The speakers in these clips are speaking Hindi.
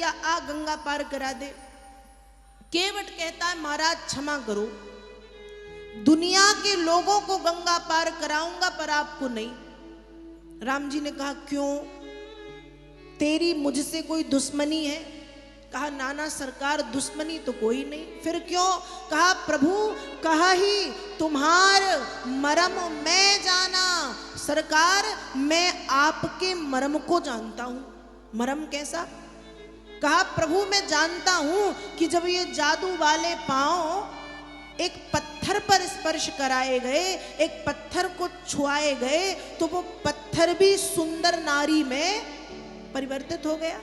दिया, आ गंगा पार करा दे। केवट कहता है महाराज क्षमा करो, दुनिया के लोगों को गंगा पार कराऊंगा पर आपको नहीं। राम जी ने कहा क्यों, तेरी मुझसे कोई दुश्मनी है? कहा नाना सरकार दुश्मनी तो कोई नहीं। फिर क्यों? कहा प्रभु कहा ही तुम्हार मरम मैं जाना। सरकार मैं आपके मरम को जानता हूं। मरम कैसा? कहा प्रभु मैं जानता हूं कि जब ये जादू वाले पांव एक पत्थर पर स्पर्श कराए गए, एक पत्थर को छुआए गए, तो वो पत्थर भी सुंदर नारी में परिवर्तित हो गया।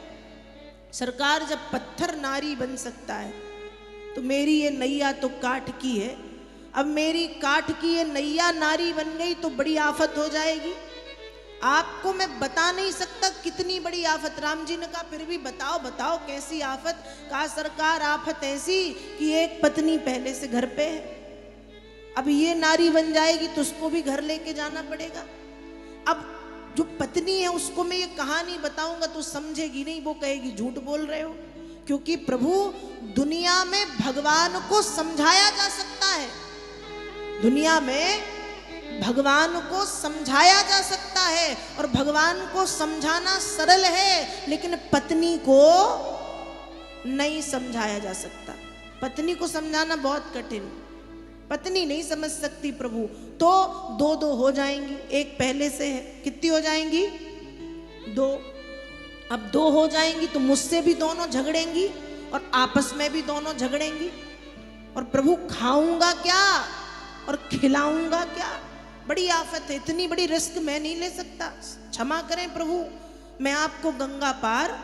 सरकार जब पत्थर नारी बन सकता है तो मेरी ये नैया तो काठ की है, अब मेरी काठ की ये नैया नारी बन गई तो बड़ी आफत हो जाएगी। आपको मैं बता नहीं सकता कितनी बड़ी आफत। राम जी ने कहा फिर भी बताओ बताओ कैसी आफत? कहा सरकार आफत ऐसी कि एक पत्नी पहले से घर पे है, अब ये नारी बन जाएगी तो उसको भी घर लेके जाना पड़ेगा। अब जो पत्नी है उसको मैं ये कहानी बताऊंगा तो समझेगी नहीं, वो कहेगी झूठ बोल रहे हो। क्योंकि प्रभु दुनिया में भगवान को समझाया जा सकता है, दुनिया में भगवान को समझाया जा सकता है और भगवान को समझाना सरल है, लेकिन पत्नी को नहीं समझाया जा सकता। पत्नी को समझाना बहुत कठिन, पत्नी नहीं समझ सकती प्रभु। तो दो दो हो जाएंगी, एक पहले से है, कितनी हो जाएंगी? दो। अब दो हो जाएंगी तो मुझसे भी दोनों झगड़ेंगी और आपस में भी दोनों झगड़ेंगी। और प्रभु खाऊंगा क्या और खिलाऊंगा क्या? बड़ी आफत है, इतनी बड़ी रिस्क मैं नहीं ले सकता। क्षमा करें प्रभु, मैं आपको गंगा पार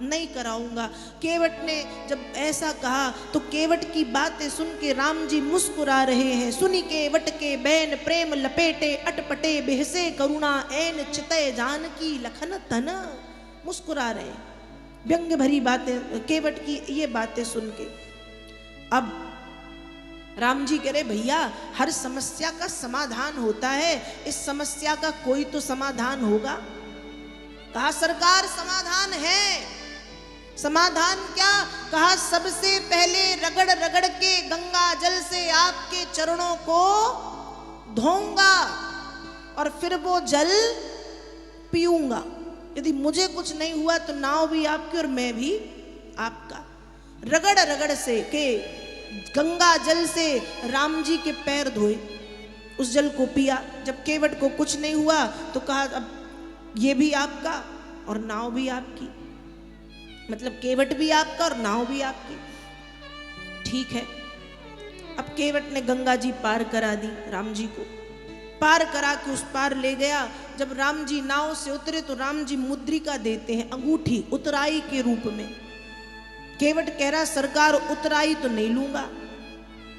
नहीं कराऊंगा। केवट ने जब ऐसा कहा तो केवट की बातें सुन के राम जी मुस्कुरा रहे हैं। सुनी केवट के बैन प्रेम लपेटे, अटपटे बेहसे करुणा ऐन चितय जानकी लखन तन। मुस्कुरा रहे, व्यंग्य भरी बातें केवट की ये बातें सुन के। अब राम जी कह रहे भैया हर समस्या का समाधान होता है, इस समस्या का कोई तो समाधान होगा। कहा सरकार समाधान है। समाधान क्या? कहा सबसे पहले रगड़ रगड़ के गंगा जल से आपके चरणों को धोऊंगा और फिर वो जल पीऊंगा। यदि मुझे कुछ नहीं हुआ तो नाव भी आपकी और मैं भी आपका। रगड़ रगड़ से के गंगा जल से राम जी के पैर धोए, उस जल को पिया। जब केवट को कुछ नहीं हुआ तो कहा अब ये भी आपका और नाव भी आपकी, मतलब केवट भी आपका और नाव भी आपकी। ठीक है। अब केवट ने गंगा जी पार करा दी, राम जी को पार करा के उस पार ले गया। जब राम जी नाव से उतरे तो राम जी मुद्रिका देते हैं, अंगूठी उतराई के रूप में। केवट कह रहा सरकार उतराई तो नहीं लूंगा।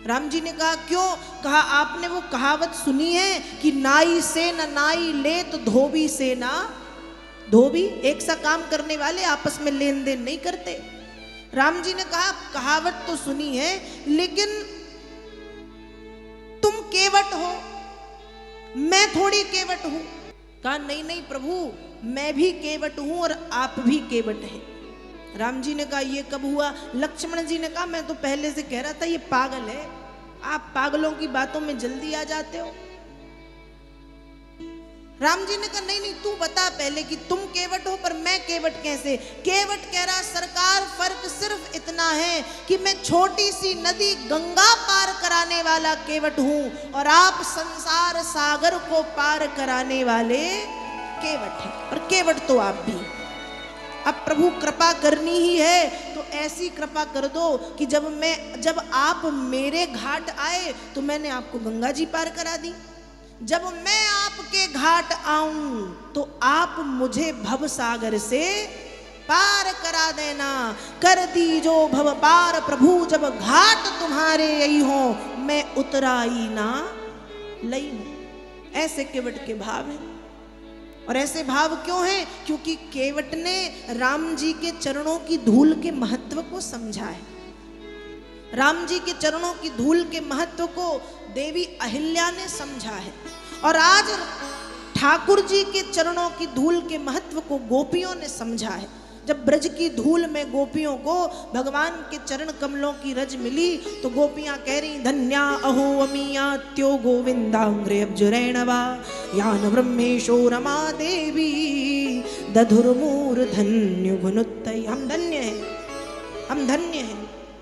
राम जी ने कहा क्यों? कहा आपने वो कहावत सुनी है कि नाई से न नाई ले तो धोबी से ना धोबी। एक सा काम करने वाले आपस में लेन देन नहीं करते। राम जी ने कहा कहावत तो सुनी है लेकिन तुम केवट हो, मैं थोड़ी केवट हूं। कहा नहीं नहीं प्रभु मैं भी केवट हूं और आप भी केवट हैं। राम जी ने कहा ये कब हुआ? लक्ष्मण जी ने कहा मैं तो पहले से कह रहा था ये पागल है, आप पागलों की बातों में जल्दी आ जाते हो। राम जी ने कहा नहीं नहीं तू बता पहले कि तुम केवट हो पर मैं केवट कैसे? केवट कह रहा सरकार फर्क सिर्फ इतना है कि मैं छोटी सी नदी गंगा पार कराने वाला केवट हूं और आप संसार सागर को पार कराने वाले केवट हैं। और केवट तो आप भी। अब प्रभु कृपा करनी ही है तो ऐसी कृपा कर दो कि जब आप मेरे घाट आए तो मैंने आपको गंगा जी पार करा दी, जब मैं आपके घाट आऊं तो आप मुझे भव सागर से पार करा देना। कर दी जो भव पार प्रभु जब घाट तुम्हारे यही हो, मैं उतराई ना लई हूं। ऐसे केवट के भाव हैं। और ऐसे भाव क्यों हैं? क्योंकि केवट ने राम जी के चरणों की धूल के महत्व को समझा है। राम जी के चरणों की धूल के महत्व को देवी अहिल्या ने समझा है और आज ठाकुर जी के चरणों की धूल के महत्व को गोपियों ने समझा है। जब ब्रज की धूल में गोपियों को भगवान के चरण कमलों की रज मिली तो गोपियां कह रही धन्या अहो अमीयात्यो गोविंदांग्रेब्जुरैणवा यान ब्रह्मेशो रमा देवी दधुर्मूर धन्य गुणुत्तय। हम धन्य हैं, हम धन्य हैं।